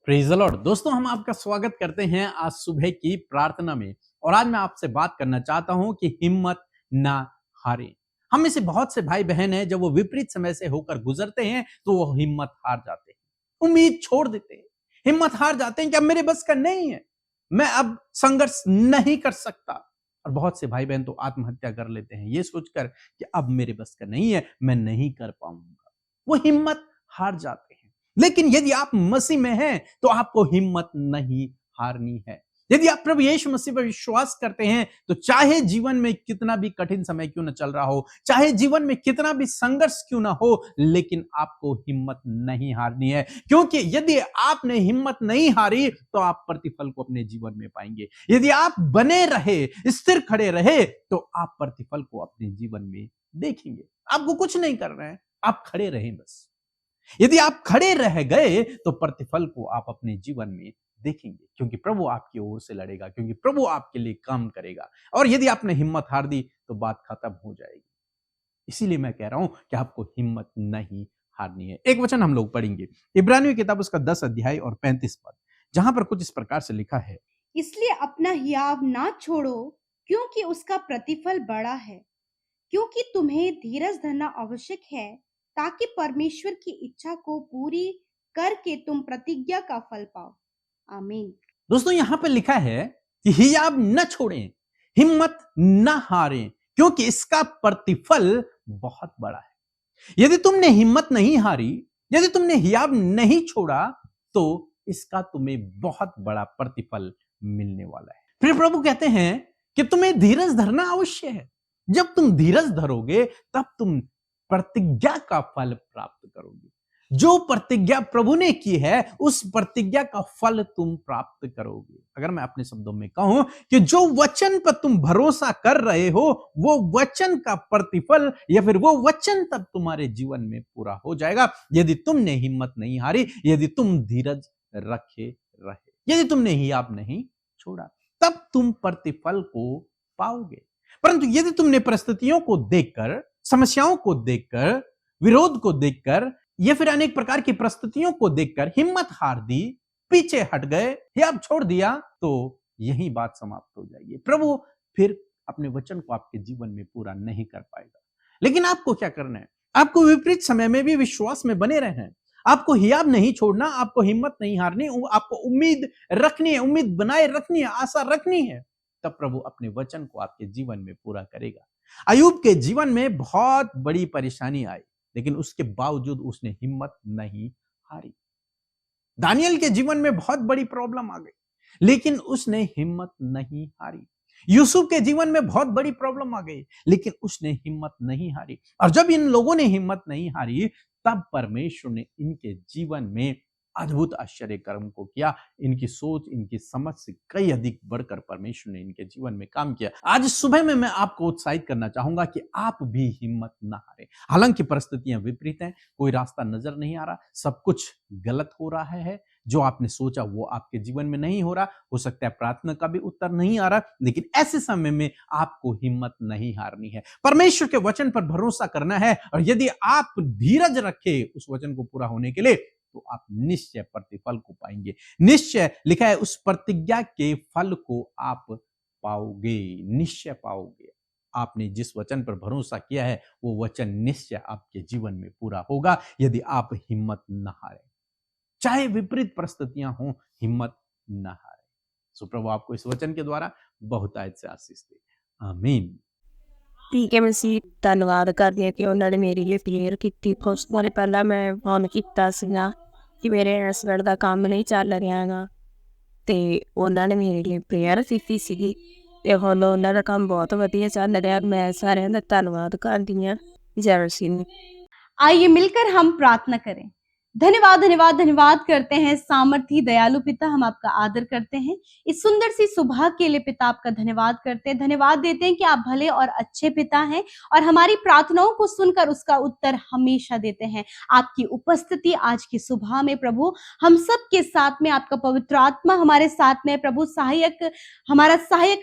Praise the Lord. दोस्तों, हम आपका स्वागत करते हैं आज सुबह की प्रार्थना में। और आज मैं आपसे बात करना चाहता हूं कि हिम्मत ना हारें। हम में से बहुत से भाई बहन हैं, जब वो विपरीत समय से होकर गुजरते हैं तो वो हिम्मत हार जाते हैं, उम्मीद छोड़ देते हैं, हिम्मत हार जाते हैं कि अब मेरे बस का नहीं है, मैं अब संघर्ष नहीं कर सकता। और बहुत से भाई बहन तो आत्महत्या कर लेते हैं ये सोचकर कि अब मेरे बस का नहीं है, मैं नहीं कर पाऊंगा। वो हिम्मत हार जाते हैं। लेकिन यदि आप मसीह में हैं तो आपको हिम्मत नहीं हारनी है। यदि आप प्रभु यीशु मसीह पर विश्वास करते हैं तो चाहे जीवन में कितना भी कठिन समय क्यों न चल रहा हो, चाहे जीवन में कितना भी संघर्ष क्यों ना हो, लेकिन आपको हिम्मत नहीं हारनी है। क्योंकि यदि आपने हिम्मत नहीं हारी तो आप प्रतिफल को अपने जीवन में पाएंगे। यदि आप बने रहे, स्थिर खड़े रहे, तो आप प्रतिफल को अपने जीवन में देखेंगे। आपको कुछ नहीं करना है, आप खड़े रहें बस। यदि आप खड़े रह गए तो प्रतिफल को आप अपने जीवन में देखेंगे, क्योंकि प्रभु आपकी ओर से लड़ेगा, क्योंकि प्रभु आपके लिए काम करेगा। और यदि आपने हिम्मत हार दी तो बात खत्म हो जाएगी। इसीलिए मैं कह रहा हूं कि आपको हिम्मत नहीं हारनी है। एक वचन हम लोग पढ़ेंगे, इब्रानियों की किताब उसका 10 अध्याय और 35 पद, जहां पर कुछ इस प्रकार से लिखा है। इसलिए अपना हियाव ना छोड़ो, क्योंकि उसका प्रतिफल बड़ा है। क्योंकि तुम्हें धीरज धरना आवश्यक है, ताकि परमेश्वर की इच्छा को पूरी करके तुम प्रतिज्ञा का फल पाओ। आमीन। दोस्तों, यहां पर लिखा है कि हियाव न छोड़ें, हिम्मत न हारें, क्योंकि इसका प्रतिफल बहुत बड़ा है। यदि तुमने हिम्मत नहीं हारी, यदि तुमने हियाव नहीं छोड़ा, तो इसका तुम्हें बहुत बड़ा प्रतिफल मिलने वाला है। फिर प्रभु कहते हैं कि तुम्हें धीरज धरना अवश्य है। जब तुम धीरज धरोगे तब तुम प्रतिज्ञा का फल प्राप्त करोगे। जो प्रतिज्ञा प्रभु ने की है उस प्रतिज्ञा का फल तुम प्राप्त करोगे। अगर मैं अपने शब्दों में कहूं कि जो वचन पर तुम भरोसा कर रहे हो, वो वचन का प्रतिफल या फिर वो वचन तब तुम्हारे जीवन में पूरा हो जाएगा, यदि तुमने हिम्मत नहीं हारी, यदि तुम धीरज रखे रहे, यदि तुमने हियाव नहीं छोड़ा, तब तुम प्रतिफल को पाओगे। परंतु यदि तुमने परिस्थितियों को देखकर, समस्याओं को देखकर, विरोध को देखकर या फिर अनेक प्रकार की परिस्थितियों को देखकर हिम्मत हार दी, पीछे हट गए या अब छोड़ दिया, तो यही बात समाप्त हो जाएगी। प्रभु फिर अपने वचन को आपके जीवन में पूरा नहीं कर पाएगा। लेकिन आपको क्या करना है? आपको विपरीत समय में भी विश्वास में बने रहना है। आपको हियाव नहीं छोड़ना, आपको हिम्मत नहीं हारनी, आपको उम्मीद रखनी है, उम्मीद बनाए रखनी है, आशा रखनी है। तब प्रभु अपने वचन को आपके जीवन में पूरा करेगा। अय्यूब के जीवन में बहुत बड़ी परेशानी आई, लेकिन उसके बावजूद उसने हिम्मत नहीं हारी। दानियल के जीवन में बहुत बड़ी प्रॉब्लम आ गई, लेकिन उसने हिम्मत नहीं हारी। यूसुफ के जीवन में बहुत बड़ी प्रॉब्लम आ गई, लेकिन उसने हिम्मत नहीं हारी। और जब इन लोगों ने हिम्मत नहीं हारी, तब परमेश्वर ने इनके जीवन में अद्भुत आश्चर्य कर्म को किया। इनकी सोच, इनकी समझ से कई अधिक बढ़कर परमेश्वर ने इनके जीवन में काम किया। आज सुबह में मैं आपको उत्साहित करना चाहूंगा कि आप भी हिम्मत ना हारें। हालांकि परिस्थितियां विपरीत हैं, कोई रास्ता नजर नहीं आ रहा, सब कुछ गलत हो रहा है, जो आपने सोचा वो आपके जीवन में नहीं हो रहा, हो सकता है प्रार्थना का भी उत्तर नहीं आ रहा, लेकिन ऐसे समय में आपको हिम्मत नहीं हारनी है। परमेश्वर के वचन पर भरोसा करना है, और यदि आप धीरज रखे उस वचन को पूरा होने के लिए, तो आप निश्चय प्रतिफल को पाएंगे। निश्चय लिखा है, उस प्रतिज्ञा के फल को आप पाओगे, निश्चय पाओगे। आपने जिस वचन पर भरोसा किया है वो वचन निश्चय आपके जीवन में पूरा होगा, यदि आप हिम्मत न हारें। चाहे विपरीत परिस्थितियां हों, हिम्मत न हारें। सो प्रभु आपको इस वचन के द्वारा बहुतायत से आशीष दे। आमीन। ठीक है, मसीह धन्यवाद करदी हां कि उन्होंने ने मेरे लिए प्रेयर की। कुछ दिन पहला मैं फोन किया सीगा कि मेरे हसबैंड का काम नहीं चल रहा है, तो उन्होंने मेरे लिए प्रेयर की सी, तो हुण उन्हों का काम बहुत वधिया चल रहा। मैं सारिਆਂ ਦਾ धन्यवाद करदी हां। जय मसीह। आइए मिलकर हम प्रार्थना करें। धन्यवाद धन्यवाद धन्यवाद करते हैं सामर्थी दयालु पिता, हम आपका आदर करते हैं इस सुंदर सी सुबह के लिए। पिता आपका धन्यवाद करते हैं, धन्यवाद देते हैं कि आप भले और अच्छे पिता हैं और हमारी प्रार्थनाओं को सुनकर उसका उत्तर हमेशा देते हैं। आपकी उपस्थिति आज की सुबह में प्रभु हम सब के साथ में, आपका पवित्र आत्मा हमारे साथ में प्रभु, सहायक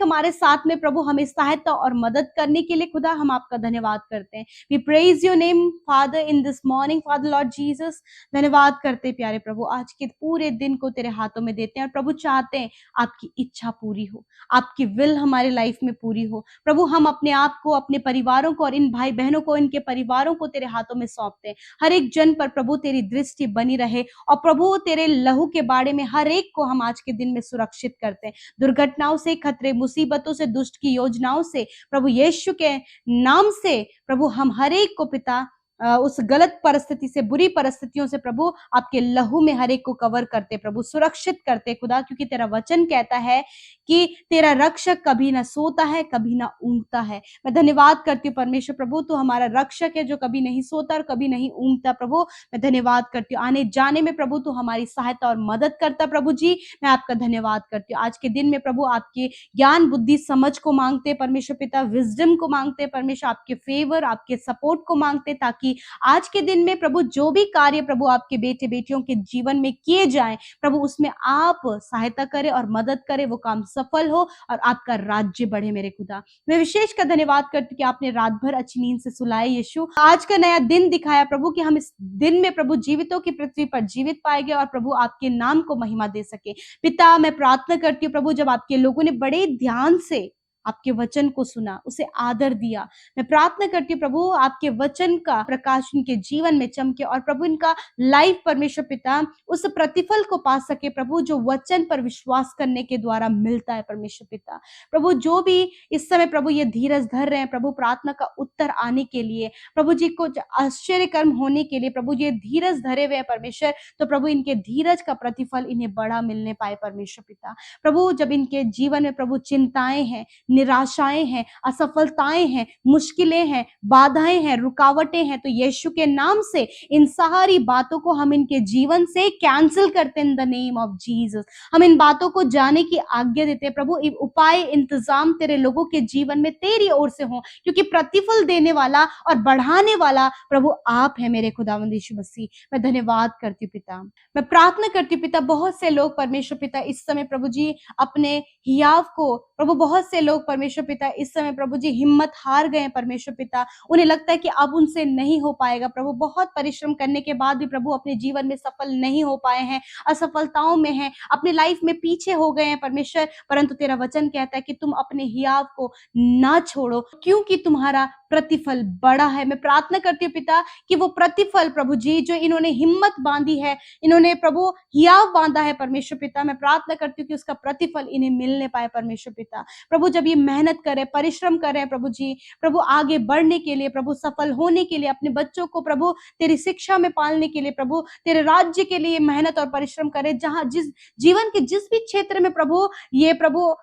हमारे साथ में प्रभु, हमें सहायता और मदद करने के लिए खुदा हम आपका धन्यवाद करते हैं। We praise your name Father in this morning, Father Lord Jesus. धन्यवाद करते प्यारे प्रभु, आज के पूरे दिन को तेरे हाथों में देते हैं और प्रभु चाहते हैं आपकी इच्छा पूरी हो, आपकी विल हमारे लाइफ में पूरी हो। प्रभु हम अपने आप को, अपने परिवारों को और इन भाई बहनों को, इनके परिवारों को तेरे हाथों में सौंपते हैं। हर एक जन पर प्रभु तेरी दृष्टि बनी रहे और प्रभु तेरे लहू के बाड़े में हर एक को हम आज के दिन में सुरक्षित करते हैं, दुर्घटनाओं से, खतरे, मुसीबतों से, दुष्ट की योजनाओं से, प्रभु यीशु के नाम से प्रभु हम हर एक को पिता उस गलत परिस्थिति से, बुरी परिस्थितियों से प्रभु आपके लहू में हर एक को कवर करते प्रभु, सुरक्षित करते खुदा, क्योंकि तेरा वचन कहता है कि तेरा रक्षक कभी ना सोता है, कभी ना ऊँघता है। मैं धन्यवाद करती हूँ परमेश्वर प्रभु, तू हमारा रक्षक है जो कभी नहीं सोता और कभी नहीं ऊँघता प्रभु। मैं धन्यवाद करती हूँ, आने जाने में प्रभु तू हमारी सहायता और मदद करता प्रभु जी। मैं आपका धन्यवाद करती हूँ। आज के दिन में प्रभु आपके ज्ञान, बुद्धि, समझ को मांगते परमेश्वर पिता, विजडम को मांगते परमेश्वर, आपके फेवर, आपके सपोर्ट को मांगते, ताकि आज के दिन में प्रभु जो भी कार्य प्रभु आपके बेटे बेटियों के जीवन में किए जाएं प्रभु, उसमें आप सहायता करें और मदद करें, वो काम सफल हो और आपका राज्य बढ़े मेरे खुदा। मैं विशेष का धन्यवाद करती हूँ कि आपने रात भर अच्छी नींद से सुलाए यीशु, आज का नया दिन दिखाया प्रभु कि हम इस दिन में प्रभु जीवितों की पृथ्वी पर जीवित पाएंगे और प्रभु आपके नाम को महिमा दे सके। पिता मैं प्रार्थना करती हूँ प्रभु, जब आपके लोगों ने बड़े ध्यान से आपके वचन को सुना, उसे आदर दिया, मैं प्रार्थना करती हूँ प्रभु आपके वचन का प्रकाश इनके जीवन में चमके और प्रभु इनका लाइफ परमेश्वर पिता उस प्रतिफल को पा सके प्रभु, जो वचन पर विश्वास करने के द्वारा मिलता है परमेश्वर पिता। प्रभु जो भी इस समय प्रभु ये धीरज धर रहे हैं प्रभु, प्रार्थना का उत्तर आने के लिए प्रभु जी, कुछ आश्चर्य कर्म होने के लिए प्रभु ये धीरज धरे हुए हैं परमेश्वर, तो प्रभु इनके धीरज का प्रतिफल इन्हें बड़ा मिलने पाए परमेश्वर पिता। प्रभु जब इनके जीवन में प्रभु चिंताएं हैं, निराशाएं हैं, असफलताएं हैं, मुश्किलें हैं, बाधाएं हैं, रुकावटें हैं, तो यीशु के नाम से इन सारी बातों को हम इनके जीवन से कैंसिल करते हैं in the name of Jesus. हम इन बातों को जाने की आज्ञा देते हैं प्रभु, उपाय इंतजाम तेरे लोगों के जीवन में तेरी ओर से हो, क्योंकि प्रतिफल देने वाला और बढ़ाने वाला प्रभु आप है मेरे खुदावंद यीशु मसीह। मैं धन्यवाद करती हूँ पिता, मैं प्रार्थना करती हूँ पिता, बहुत से लोग परमेश्वर पिता इस समय प्रभु जी अपने हियाव को प्रभु, बहुत से लोग परमेश्वर पिता इस समय प्रभु जी हिम्मत हार गए परमेश्वर पिता, उन्हें लगता है कि अब उनसे नहीं हो पाएगा प्रभु, बहुत परिश्रम करने के बाद भी प्रभु अपने जीवन में सफल नहीं हो पाए हैं, असफलताओं में हैं, अपने लाइफ में पीछे हो गए हैं परमेश्वर, परंतु तेरा वचन कहता है कि तुम अपने हियाव को ना छोड़ो, क्योंकि तुम्हारा प्रतिफल बड़ा है। मैं प्रार्थना करती हूँ पिता कि वो प्रतिफल प्रभु जी जो इन्होंने हिम्मत बांधी है, इन्होंने प्रभु हियाव बांधा है परमेश्वर पिता, मैं प्रार्थना करती हूँ कि उसका प्रतिफल इन्हें मिलने पाए परमेश्वर पिता। प्रभु जब ये मेहनत करे, परिश्रम करे प्रभु जी, प्रभु आगे बढ़ने के लिए, प्रभु सफल होने के लिए, अपने बच्चों को प्रभु तेरी शिक्षा में पालने के लिए, प्रभु तेरे राज्य के लिए मेहनत और परिश्रम करे, जहां जिस जीवन के जिस भी क्षेत्र में प्रभु ये प्रभु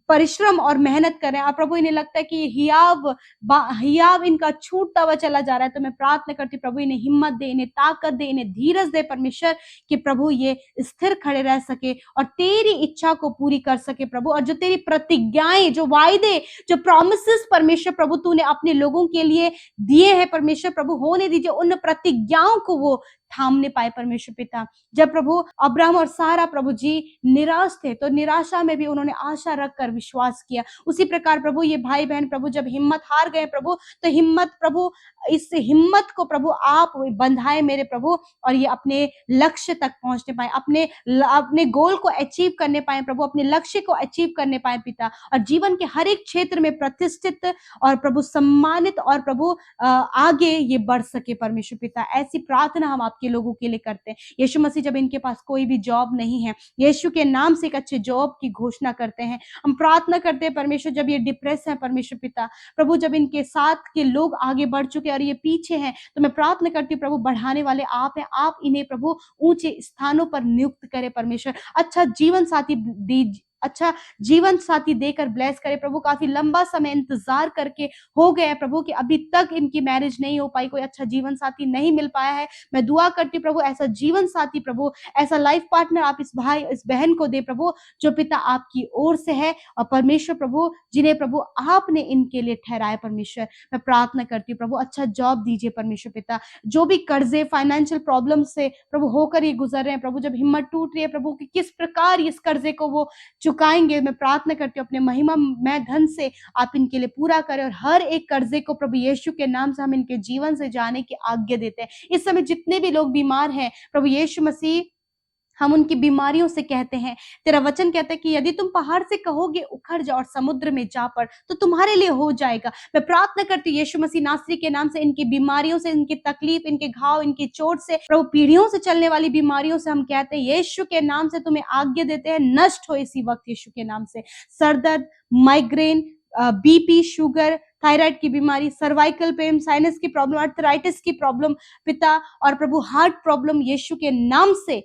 परिश्रम और मेहनत करें, और प्रभु इन्हें लगता है कि हियाव इनका छूटता हुआ चला जा रहा है, तो मैं प्रार्थना करती प्रभु इन्हें हिम्मत दे, इन्हें ताकत दे, इन्हें धीरज दे परमेश्वर, कि प्रभु ये स्थिर खड़े रह सके और तेरी इच्छा को पूरी कर सके प्रभु, और जो तेरी प्रतिज्ञाएं, जो वायदे, जो प्रॉमिसेस परमेश्वर प्रभु तूने अपने लोगों के लिए दिए हैं परमेश्वर प्रभु, होने दीजिए उन प्रतिज्ञाओं को वो थामने पाए परमेश्वर पिता। जब प्रभु अब्राहम और सारा प्रभु जी निराश थे, तो निराशा में भी उन्होंने आशा रखकर विश्वास किया, उसी प्रकार प्रभु ये भाई बहन प्रभु जब हिम्मत हार गए प्रभु, तो हिम्मत प्रभु, इस हिम्मत को प्रभु आप बंधाए मेरे प्रभु, और ये अपने लक्ष्य तक पहुंचने पाए, अपने गोल को अचीव करने पाए प्रभु, अपने लक्ष्य को अचीव करने पाए पिता, और जीवन के हर एक क्षेत्र में प्रतिष्ठित और प्रभु सम्मानित और प्रभु आगे ये बढ़ सके परमेश्वर पिता। ऐसी प्रार्थना हम आपके लोगों के लिए करते हैं यीशु मसीह। जब इनके पास कोई भी जॉब नहीं है, यीशु के नाम से एक अच्छे जॉब की घोषणा करते हैं, हम प्रार्थना करते हैं परमेश्वर, जब ये डिप्रेस है परमेश्वर पिता प्रभु, जब इनके साथ के लोग आगे बढ़ चुके और ये पीछे हैं, तो मैं प्रार्थना करती हूँ प्रभु बढ़ाने वाले आप हैं, आप इन्हें प्रभु ऊंचे स्थानों पर नियुक्त करें परमेश्वर, अच्छा जीवन साथी देकर ब्लेस करे प्रभु। काफी लंबा समय इंतजार करके हो गया है प्रभु कि अभी तक इनकी मैरिज नहीं हो पाई, कोई अच्छा जीवन साथी नहीं मिल पाया है, मैं दुआ करती प्रभु ऐसा जीवन साथी प्रभु, ऐसा लाइफ पार्टनर आप इस भाई इस बहन को दे प्रभु, जो पिता आपकी ओर से है, और परमेश्वर प्रभु जिन्हें प्रभु आपने इनके लिए ठहराया परमेश्वर। मैं प्रार्थना करती हूँ प्रभु अच्छा जॉब दीजिए परमेश्वर पिता, जो भी कर्जे फाइनेंशियल प्रॉब्लम से प्रभु होकर ये गुजर रहे हैं प्रभु, जब हिम्मत टूट रही है प्रभु कि किस प्रकार इस कर्जे को वो चुकाएंगे। मैं प्रार्थना करती हूँ अपने महिमा मैं धन से आप इनके लिए पूरा करें और हर एक कर्जे को प्रभु यीशु के नाम से हम इनके जीवन से जाने की आज्ञा देते हैं। इस समय जितने भी लोग बीमार हैं प्रभु यीशु मसीह, हम उनकी बीमारियों से कहते हैं, तेरा वचन कहता है कि यदि तुम पहाड़ से कहोगे उखड़ जा और समुद्र में जा पड़ तो तुम्हारे लिए हो जाएगा। मैं प्रार्थना करती हूँ यीशु मसीह नासरी के नाम से इनकी बीमारियों से, इनकी तकलीफ, इनके घाव, इनकी चोट से, प्रभु पीढ़ियों से चलने वाली बीमारियों से हम कहते हैं यीशु के नाम से तुम्हें आज्ञा देते हैं, नष्ट हो इसी वक्त यीशु के नाम से। सरदर्द, माइग्रेन, बीपी, शुगर, थायराइड की बीमारी, सर्वाइकल पेन, साइनस की प्रॉब्लम, आर्थराइटिस की प्रॉब्लम पिता, और प्रभु हार्ट प्रॉब्लम यीशु के नाम से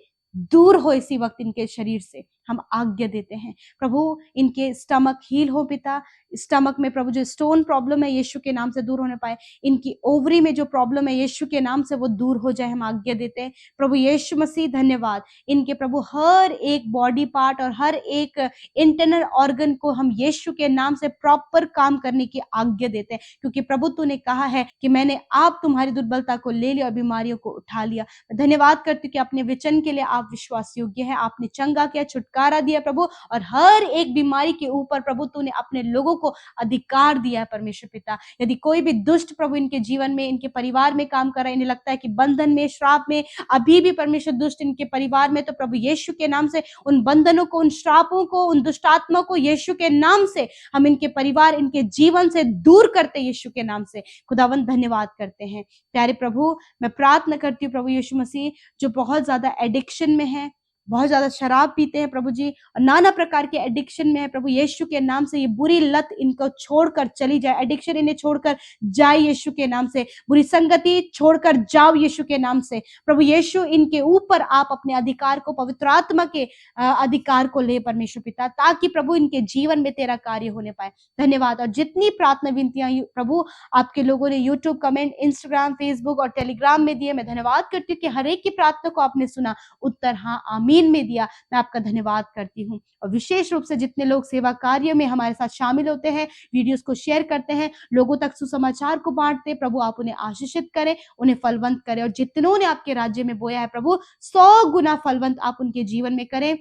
दूर हो इसी वक्त इनके शरीर से हम आज्ञा देते हैं। प्रभु इनके स्टमक हील हो पिता, स्टमक में प्रभु जो स्टोन प्रॉब्लम है यीशु के नाम से दूर होने पाए, इनकी ओवरी में जो प्रॉब्लम है यीशु के नाम से वो दूर हो जाए, हम आज्ञा देते हैं। प्रभु यीशु मसीह धन्यवाद, इनके प्रभु हर एक बॉडी पार्ट और हर एक इंटरनल ऑर्गन को हम यीशु के नाम से प्रॉपर काम करने की आज्ञा देते हैं, क्योंकि प्रभु तूने कहा है कि मैंने आप तुम्हारी दुर्बलता को ले लिया और बीमारियों को उठा लिया। धन्यवाद करती हूँ कि अपने वचन के लिए आप विश्वास योग्य है, आपने चंगा किया, छुटकारा दिया प्रभु, और हर एक बीमारी के ऊपर प्रभु तूने अपने लोगों को अधिकार दिया है परमेश्वर पिता। यदि कोई भी दुष्ट प्रभु इनके जीवन में, इनके परिवार में काम कर रहा है, इन्हें लगता है कि बंधन में, श्राप में अभी भी परमेश्वर दुष्ट इनके परिवार में, तो प्रभु यीशु के नाम से उन बंधनों को, उन श्रापों को, उन दुष्ट आत्मा को यीशु के नाम से हम इनके परिवार, इनके जीवन से दूर करते यीशु के नाम से। खुदावंद धन्यवाद करते हैं प्यारे प्रभु। मैं प्रार्थना करती हूँ प्रभु यीशु मसीह जो बहुत ज्यादा एडिक्शन में है, बहुत ज्यादा शराब पीते हैं प्रभु जी, और नाना प्रकार के एडिक्शन में है प्रभु यीशु के नाम से, ये बुरी लत इनको छोड़कर चली जाए, एडिक्शन इन्हें छोड़कर जाए यीशु के नाम से, बुरी संगति छोड़कर जाओ यीशु के नाम से। प्रभु यीशु इनके ऊपर आप अपने अधिकार को, पवित्र आत्मा के अधिकार को ले परमेश्वर पिता, ताकि प्रभु इनके जीवन में तेरा कार्य होने पाए। धन्यवाद। और जितनी प्रार्थना विनतियां प्रभु आपके लोगों ने यूट्यूब कमेंट, इंस्टाग्राम, फेसबुक और टेलीग्राम में दिए, मैं धन्यवाद करती हूँ कि हर एक की प्रार्थना को आपने सुना, उत्तर हाँ आमीन में दिया। मैं आपका धन्यवाद करती हूँ। और विशेष रूप से जितने लोग सेवा कार्य में हमारे साथ शामिल होते हैं, वीडियोस को शेयर करते हैं, लोगों तक सुसमाचार को बांटते, प्रभु आप उन्हें आशीषित करें, उन्हें फलवंत करें, और जितनों ने आपके राज्य में बोया है प्रभु 100 गुना फलवंत आप उनके जीवन में करें।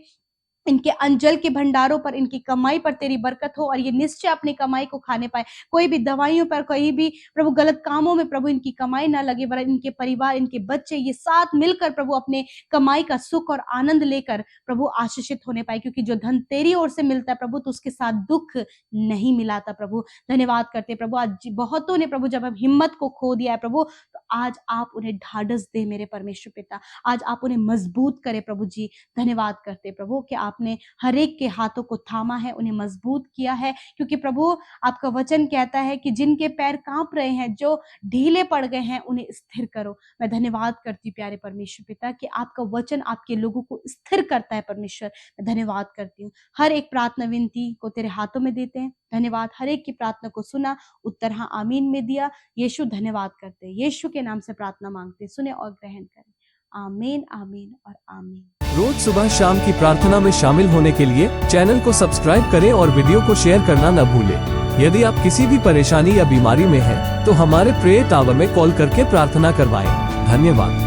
इनके अंजल के भंडारों पर, इनकी कमाई पर तेरी बरकत हो, और ये निश्चय अपनी कमाई को खाने पाए। कोई भी दवाइयों पर, कोई भी प्रभु गलत कामों में प्रभु इनकी कमाई ना लगे, वरन इनके परिवार, इनके बच्चे ये साथ मिलकर प्रभु अपने कमाई का सुख और आनंद लेकर प्रभु आशीषित होने पाए, क्योंकि जो धन तेरी ओर से मिलता है प्रभु तो उसके साथ दुख नहीं मिलाता प्रभु। धन्यवाद करते प्रभु। आज बहुतों ने प्रभु जब हिम्मत को खो दिया है प्रभु, तो आज आप उन्हें ढाढ़स दे मेरे परमेश्वर पिता, आज आप उन्हें मजबूत करे प्रभु जी। धन्यवाद करते प्रभु कि आपने हर एक के हाथों को थामा है, उन्हें मजबूत किया है, क्योंकि प्रभु आपका वचन कहता है कि जिनके पैर कांप रहे हैं, जो ढीले पड़ गए हैं, उन्हें स्थिर करो। मैं धन्यवाद करती हूँ प्यारे परमेश्वर पिता कि आपका वचन आपके लोगों को स्थिर करता है परमेश्वर। मैं धन्यवाद करती हूँ। हर एक प्रार्थना विनती को तेरे हाथों में देते हैं। धन्यवाद, हर एक की प्रार्थना को सुना, उत्तर हाँ आमीन में दिया। यीशु धन्यवाद करते हैं, यीशु के नाम से प्रार्थना मांगते, सुने और ग्रहण करें। आमीन, आमीन और आमीन। रोज सुबह शाम की प्रार्थना में शामिल होने के लिए चैनल को सब्सक्राइब करें और वीडियो को शेयर करना न भूलें। यदि आप किसी भी परेशानी या बीमारी में हैं, तो हमारे प्रेयर टावर में कॉल करके प्रार्थना करवाएं। धन्यवाद।